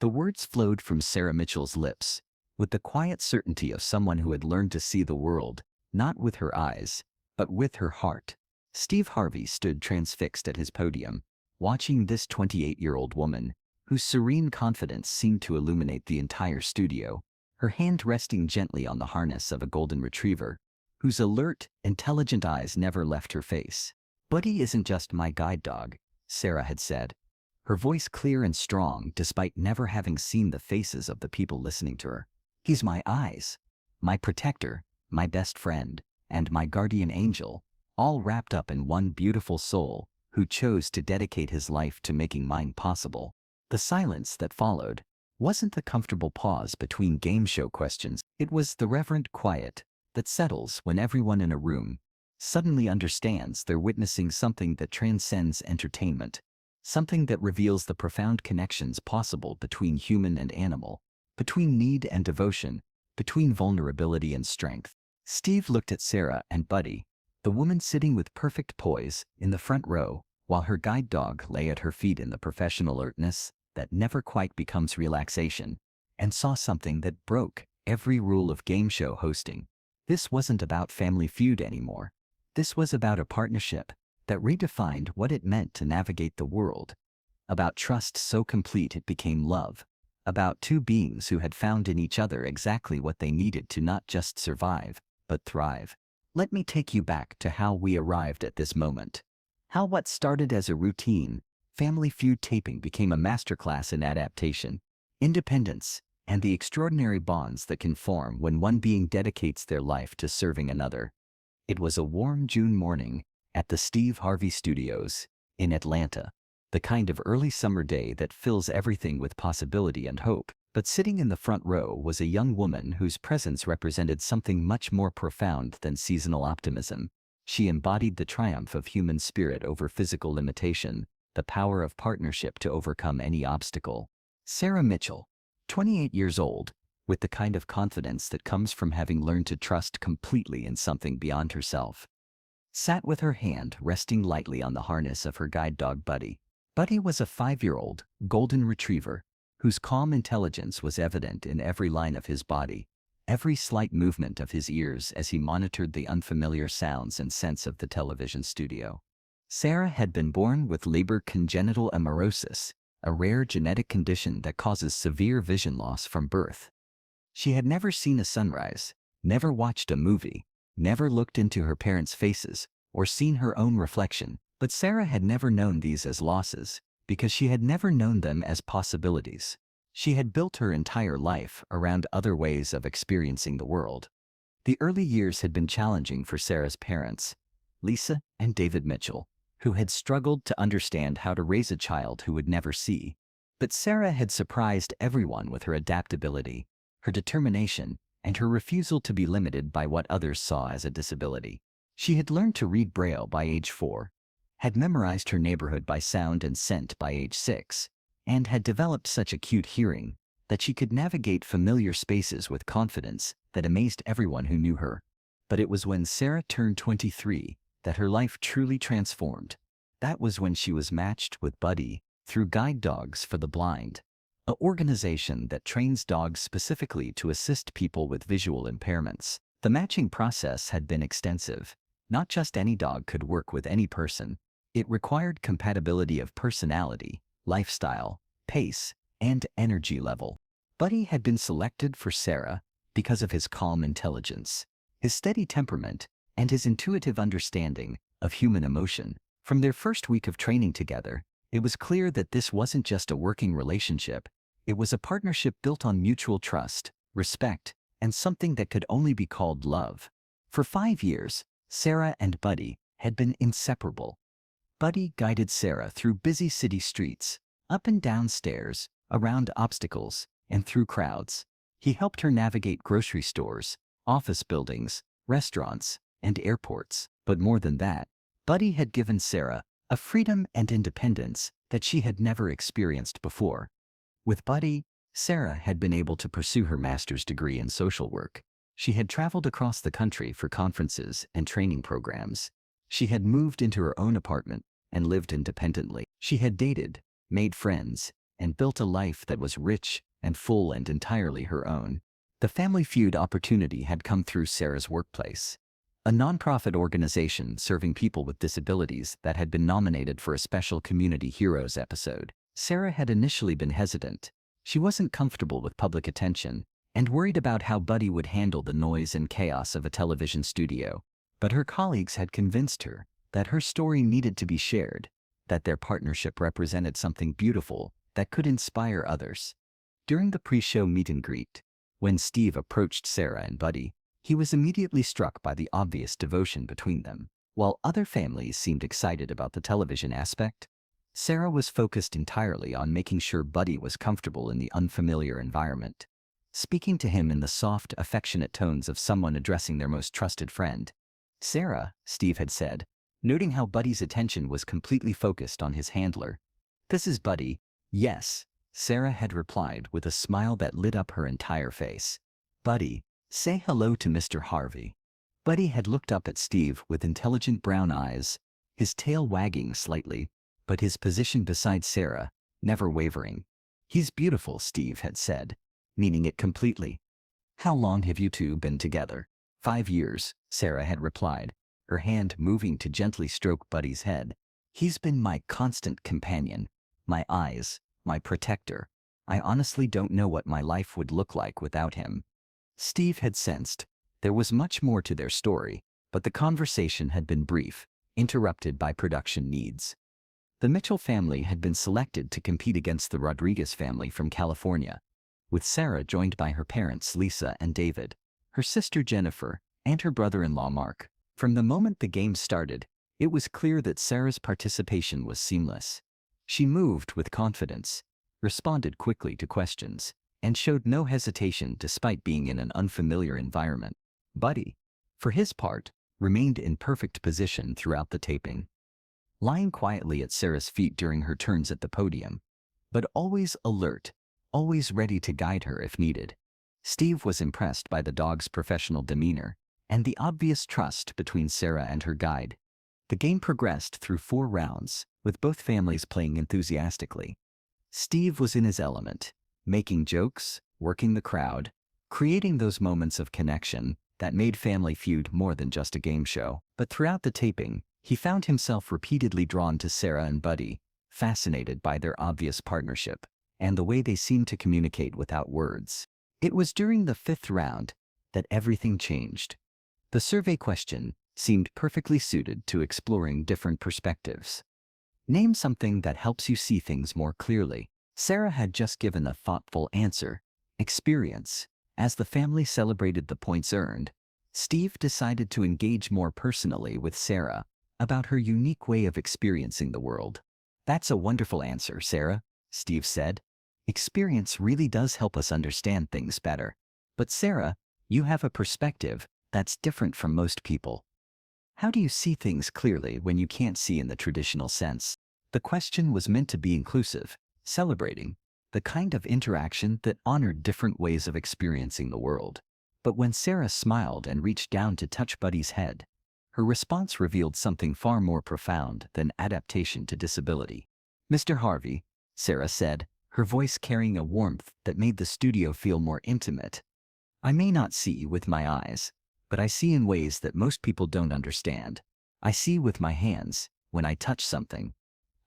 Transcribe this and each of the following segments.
The words flowed from Sarah Mitchell's lips, with the quiet certainty of someone who had learned to see the world, not with her eyes, but with her heart. Steve Harvey stood transfixed at his podium, watching this 28-year-old woman, whose serene confidence seemed to illuminate the entire studio, her hand resting gently on the harness of a golden retriever, whose alert, intelligent eyes never left her face. "Buddy isn't just my guide dog," Sarah had said, her voice clear and strong despite never having seen the faces of the people listening to her. "He's my eyes, my protector, my best friend, and my guardian angel, all wrapped up in one beautiful soul who chose to dedicate his life to making mine possible." The silence that followed wasn't the comfortable pause between game show questions. It was the reverent quiet that settles when everyone in a room suddenly understands they're witnessing something that transcends entertainment, something that reveals the profound connections possible between human and animal, between need and devotion, between vulnerability and strength. Steve looked at Sarah and Buddy, the woman sitting with perfect poise in the front row, while her guide dog lay at her feet in the professional alertness that never quite becomes relaxation, and saw something that broke every rule of game show hosting. This wasn't about Family Feud anymore. This was about a partnership that redefined what it meant to navigate the world, about trust so complete it became love, about two beings who had found in each other exactly what they needed to not just survive, but thrive. Let me take you back to how we arrived at this moment. How what started as a routine Family Feud taping became a masterclass in adaptation, independence, and the extraordinary bonds that can form when one being dedicates their life to serving another. It was a warm June morning at the Steve Harvey Studios in Atlanta, the kind of early summer day that fills everything with possibility and hope. But sitting in the front row was a young woman whose presence represented something much more profound than seasonal optimism. She embodied the triumph of human spirit over physical limitation, the power of partnership to overcome any obstacle. Sarah Mitchell, 28 years old, with the kind of confidence that comes from having learned to trust completely in something beyond herself, sat with her hand resting lightly on the harness of her guide dog Buddy. Buddy was a 5-year-old golden retriever whose calm intelligence was evident in every line of his body, every slight movement of his ears as he monitored the unfamiliar sounds and scents of the television studio. Sarah had been born with Leber congenital amaurosis, a rare genetic condition that causes severe vision loss from birth. She had never seen a sunrise, never watched a movie, never looked into her parents' faces, or seen her own reflection. But Sarah had never known these as losses, because she had never known them as possibilities. She had built her entire life around other ways of experiencing the world. The early years had been challenging for Sarah's parents, Lisa and David Mitchell, who had struggled to understand how to raise a child who would never see. But Sarah had surprised everyone with her adaptability, her determination, and her refusal to be limited by what others saw as a disability. She had learned to read Braille by age 4, had memorized her neighborhood by sound and scent by age 6, and had developed such acute hearing that she could navigate familiar spaces with confidence that amazed everyone who knew her. But it was when Sarah turned 23 that her life truly transformed. That was when she was matched with Buddy through Guide Dogs for the Blind, an organization that trains dogs specifically to assist people with visual impairments. The matching process had been extensive. Not just any dog could work with any person. It required compatibility of personality, lifestyle, pace, and energy level. Buddy had been selected for Sarah because of his calm intelligence, his steady temperament, and his intuitive understanding of human emotion. From their first week of training together, it was clear that this wasn't just a working relationship. It was a partnership built on mutual trust, respect, and something that could only be called love. For 5 years, Sarah and Buddy had been inseparable. Buddy guided Sarah through busy city streets, up and down stairs, around obstacles, and through crowds. He helped her navigate grocery stores, office buildings, restaurants, and airports. But more than that, Buddy had given Sarah a freedom and independence that she had never experienced before. With Buddy, Sarah had been able to pursue her master's degree in social work. She had traveled across the country for conferences and training programs. She had moved into her own apartment and lived independently. She had dated, made friends, and built a life that was rich and full and entirely her own. The Family Feud opportunity had come through Sarah's workplace, a nonprofit organization serving people with disabilities that had been nominated for a special Community Heroes episode. Sarah had initially been hesitant. She wasn't comfortable with public attention and worried about how Buddy would handle the noise and chaos of a television studio. But her colleagues had convinced her that her story needed to be shared, that their partnership represented something beautiful that could inspire others. During the pre-show meet and greet, when Steve approached Sarah and Buddy, he was immediately struck by the obvious devotion between them. While other families seemed excited about the television aspect, Sarah was focused entirely on making sure Buddy was comfortable in the unfamiliar environment. Speaking to him in the soft, affectionate tones of someone addressing their most trusted friend. "Sarah," Steve had said, noting how Buddy's attention was completely focused on his handler. "This is Buddy." "Yes," Sarah had replied with a smile that lit up her entire face. "Buddy, say hello to Mr. Harvey." Buddy had looked up at Steve with intelligent brown eyes, his tail wagging slightly, but his position beside Sarah, never wavering. "He's beautiful," Steve had said, meaning it completely. "How long have you two been together?" 5 years, Sarah had replied, her hand moving to gently stroke Buddy's head. "He's been my constant companion, my eyes, my protector. I honestly don't know what my life would look like without him." Steve had sensed there was much more to their story, but the conversation had been brief, interrupted by production needs. The Mitchell family had been selected to compete against the Rodriguez family from California, with Sarah joined by her parents Lisa and David, her sister Jennifer, and her brother-in-law Mark. From the moment the game started, it was clear that Sarah's participation was seamless. She moved with confidence, responded quickly to questions, and showed no hesitation despite being in an unfamiliar environment. Buddy, for his part, remained in perfect position throughout the taping, lying quietly at Sarah's feet during her turns at the podium, but always alert, always ready to guide her if needed. Steve was impressed by the dog's professional demeanor and the obvious trust between Sarah and her guide. The game progressed through 4 rounds, with both families playing enthusiastically. Steve was in his element, making jokes, working the crowd, creating those moments of connection that made Family Feud more than just a game show. But throughout the taping, he found himself repeatedly drawn to Sarah and Buddy, fascinated by their obvious partnership and the way they seemed to communicate without words. It was during the 5th round that everything changed. The survey question seemed perfectly suited to exploring different perspectives. Name something that helps you see things more clearly. Sarah had just given a thoughtful answer. Experience. As the family celebrated the points earned, Steve decided to engage more personally with Sarah about her unique way of experiencing the world. "That's a wonderful answer, Sarah," Steve said. "Experience really does help us understand things better. But Sarah, you have a perspective that's different from most people. How do you see things clearly when you can't see in the traditional sense?" The question was meant to be inclusive, celebrating the kind of interaction that honored different ways of experiencing the world. But when Sarah smiled and reached down to touch Buddy's head, her response revealed something far more profound than adaptation to disability. "Mr. Harvey," Sarah said, her voice carrying a warmth that made the studio feel more intimate, "I may not see with my eyes, but I see in ways that most people don't understand. I see with my hands when I touch something.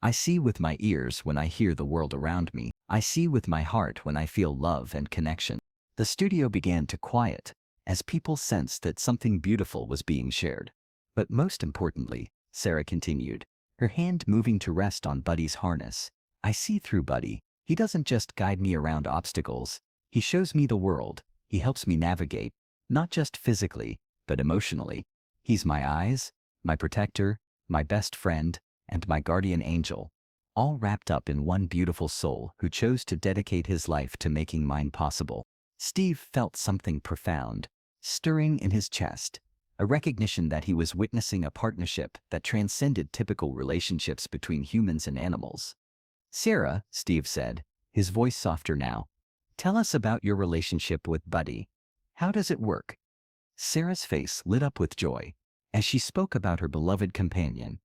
I see with my ears when I hear the world around me. I see with my heart when I feel love and connection." The studio began to quiet as people sensed that something beautiful was being shared. "But most importantly," Sarah continued, her hand moving to rest on Buddy's harness, "I see through Buddy. He doesn't just guide me around obstacles. He shows me the world. He helps me navigate, not just physically, but emotionally. He's my eyes, my protector, my best friend, and my guardian angel, all wrapped up in one beautiful soul who chose to dedicate his life to making mine possible." Steve felt something profound, stirring in his chest, a recognition that he was witnessing a partnership that transcended typical relationships between humans and animals. "Sarah," Steve said, his voice softer now, "tell us about your relationship with Buddy. How does it work?" Sarah's face lit up with joy as she spoke about her beloved companion.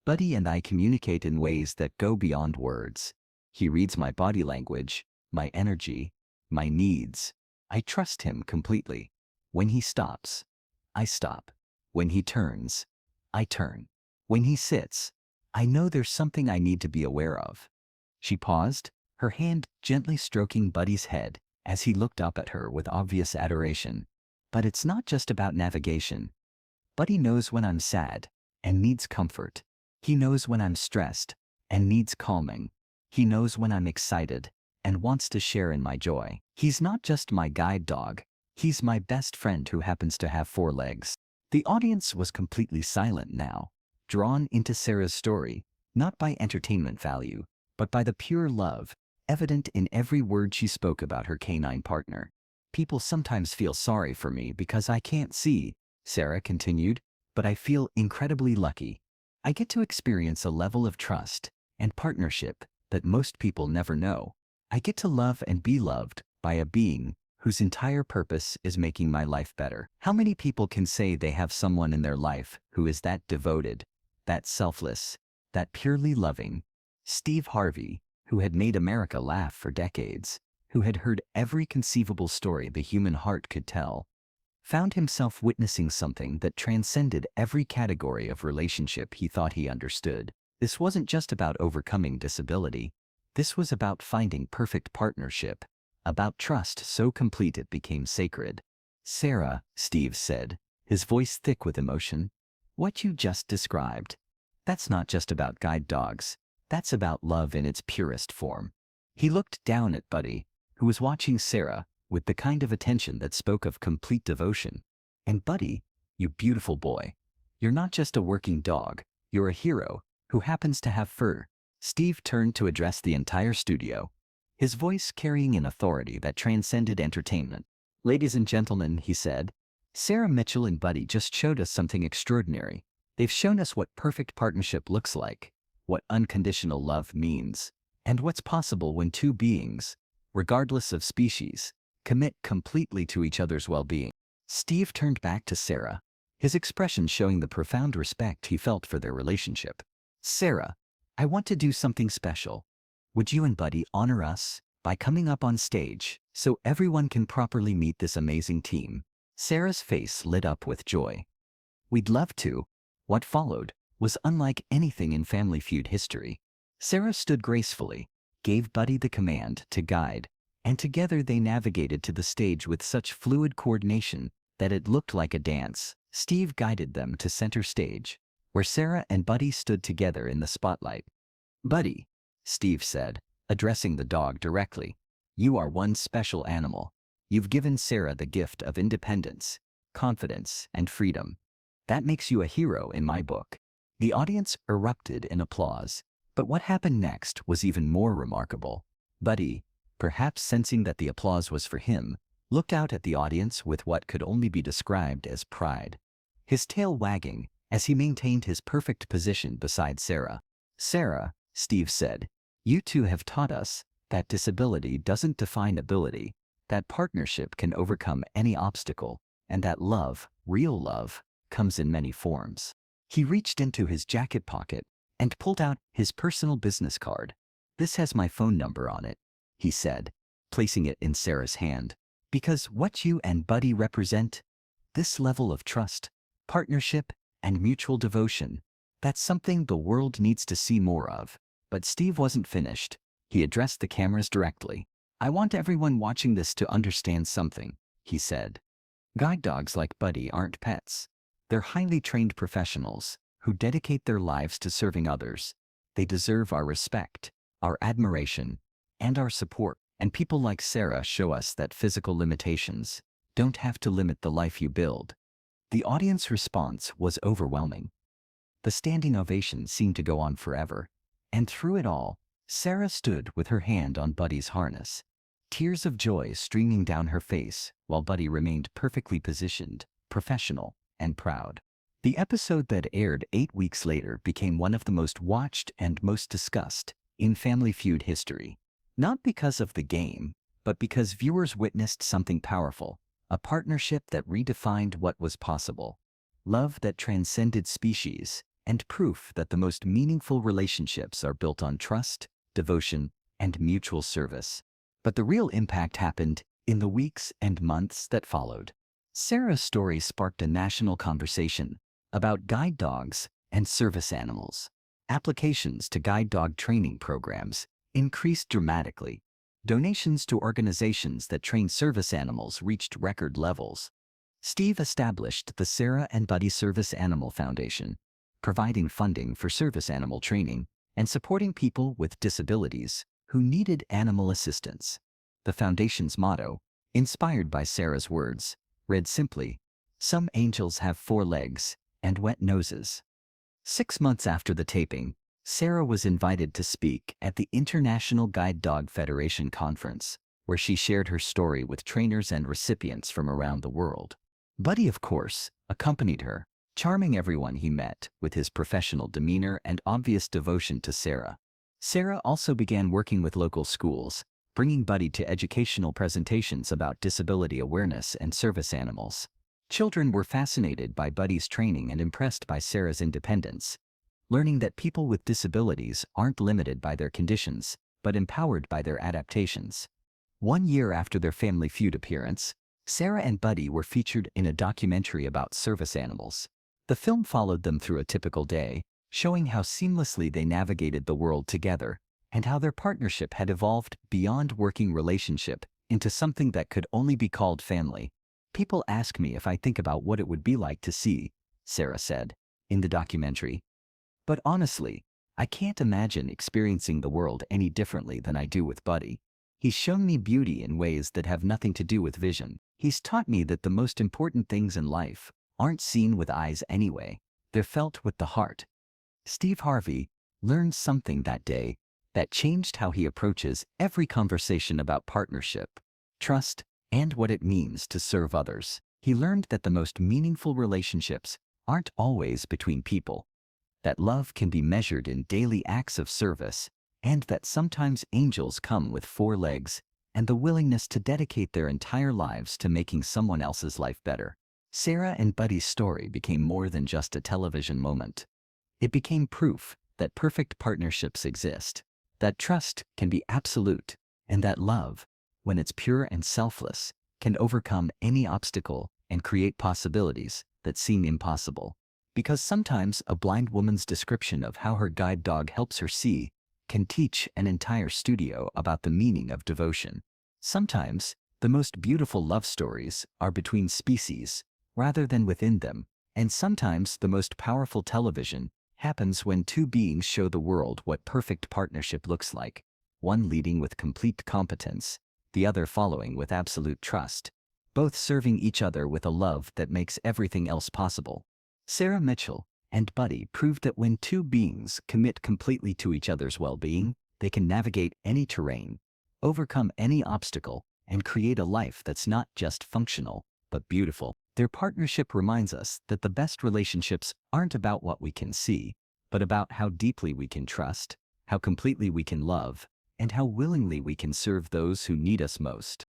"Buddy and I communicate in ways that go beyond words. He reads my body language, my energy, my needs. I trust him completely. When he stops, I stop. When he turns, I turn. When he sits, I know there's something I need to be aware of. She paused, her hand gently stroking Buddy's head as he looked up at her with obvious adoration. But it's not just about navigation. Buddy knows when I'm sad and needs comfort. He knows when I'm stressed and needs calming. He knows when I'm excited and wants to share in my joy. He's not just my guide dog. He's my best friend who happens to have 4 legs. The audience was completely silent now, drawn into Sarah's story, not by entertainment value, but by the pure love evident in every word she spoke about her canine partner. People sometimes feel sorry for me because I can't see, Sarah continued, but I feel incredibly lucky. I get to experience a level of trust and partnership that most people never know. I get to love and be loved by a being whose entire purpose is making my life better. How many people can say they have someone in their life who is that devoted, that selfless, that purely loving? Steve Harvey, who had made America laugh for decades, who had heard every conceivable story the human heart could tell, found himself witnessing something that transcended every category of relationship he thought he understood. This wasn't just about overcoming disability. This was about finding perfect partnership, about trust so complete it became sacred. Sarah, Steve said, his voice thick with emotion, what you just described, that's not just about guide dogs. That's about love in its purest form. He looked down at Buddy, who was watching Sarah with the kind of attention that spoke of complete devotion. And Buddy, you beautiful boy, you're not just a working dog, you're a hero who happens to have fur. Steve turned to address the entire studio, his voice carrying an authority that transcended entertainment. Ladies and gentlemen, he said, Sarah Mitchell and Buddy just showed us something extraordinary. They've shown us what perfect partnership looks like, what unconditional love means, and what's possible when 2 beings, regardless of species, commit completely to each other's well-being. Steve turned back to Sarah, his expression showing the profound respect he felt for their relationship. Sarah, I want to do something special. Would you and Buddy honor us by coming up on stage so everyone can properly meet this amazing team? Sarah's face lit up with joy. We'd love to. What followed was unlike anything in Family Feud history. Sarah stood gracefully, gave Buddy the command to guide, and together they navigated to the stage with such fluid coordination that it looked like a dance. Steve guided them to center stage, where Sarah and Buddy stood together in the spotlight. Buddy, Steve said, addressing the dog directly, you are one special animal. You've given Sarah the gift of independence, confidence, and freedom. That makes you a hero in my book. The audience erupted in applause, but what happened next was even more remarkable. Buddy, perhaps sensing that the applause was for him, looked out at the audience with what could only be described as pride, his tail wagging as he maintained his perfect position beside Sarah. Sarah, Steve said, you two have taught us that disability doesn't define ability, that partnership can overcome any obstacle, and that love, real love, comes in many forms. He reached into his jacket pocket and pulled out his personal business card. This has my phone number on it, he said, placing it in Sarah's hand. Because what you and Buddy represent, this level of trust, partnership, and mutual devotion, that's something the world needs to see more of. But Steve wasn't finished. He addressed the cameras directly. I want everyone watching this to understand something, he said. Guide dogs like Buddy aren't pets. They're highly trained professionals who dedicate their lives to serving others. They deserve our respect, our admiration, and our support. And people like Sarah show us that physical limitations don't have to limit the life you build. The audience response was overwhelming. The standing ovation seemed to go on forever. And through it all, Sarah stood with her hand on Buddy's harness, tears of joy streaming down her face while Buddy remained perfectly positioned, professional, and proud. The episode that aired 8 weeks later became one of the most watched and most discussed in Family Feud history. Not because of the game, but because viewers witnessed something powerful, a partnership that redefined what was possible, love that transcended species, and proof that the most meaningful relationships are built on trust, devotion, and mutual service. But the real impact happened in the weeks and months that followed. Sarah's story sparked a national conversation about guide dogs and service animals. Applications to guide dog training programs increased dramatically. Donations to organizations that train service animals reached record levels. Steve established the Sarah and Buddy Service Animal Foundation, providing funding for service animal training and supporting people with disabilities who needed animal assistance. The foundation's motto, inspired by Sarah's words, read simply, "Some angels have 4 legs and wet noses." 6 months after the taping, Sarah was invited to speak at the International Guide Dog Federation conference, where she shared her story with trainers and recipients from around the world. Buddy, of course, accompanied her, charming everyone he met with his professional demeanor and obvious devotion to Sarah. Sarah also began working with local schools, bringing Buddy to educational presentations about disability awareness and service animals. Children were fascinated by Buddy's training and impressed by Sarah's independence, learning that people with disabilities aren't limited by their conditions, but empowered by their adaptations. 1 year after their Family Feud appearance, Sarah and Buddy were featured in a documentary about service animals. The film followed them through a typical day, showing how seamlessly they navigated the world together and how their partnership had evolved beyond working relationship into something that could only be called family. "People ask me if I think about what it would be like to see," Sarah said in the documentary. "But honestly, I can't imagine experiencing the world any differently than I do with Buddy. He's shown me beauty in ways that have nothing to do with vision. He's taught me that the most important things in life aren't seen with eyes anyway, they're felt with the heart." Steve Harvey learned something that day that changed how he approaches every conversation about partnership, trust, and what it means to serve others. He learned that the most meaningful relationships aren't always between people, that love can be measured in daily acts of service, and that sometimes angels come with 4 legs and the willingness to dedicate their entire lives to making someone else's life better. Sarah and Buddy's story became more than just a television moment. It became proof that perfect partnerships exist, that trust can be absolute, and that love, when it's pure and selfless, can overcome any obstacle and create possibilities that seem impossible. Because sometimes a blind woman's description of how her guide dog helps her see can teach an entire studio about the meaning of devotion. Sometimes the most beautiful love stories are between species rather than within them, and sometimes the most powerful television happens when 2 beings show the world what perfect partnership looks like, one leading with complete competence, the other following with absolute trust, both serving each other with a love that makes everything else possible. Sarah Mitchell and Buddy proved that when 2 beings commit completely to each other's well-being, they can navigate any terrain, overcome any obstacle, and create a life that's not just functional, but beautiful. Their partnership reminds us that the best relationships aren't about what we can see, but about how deeply we can trust, how completely we can love, and how willingly we can serve those who need us most.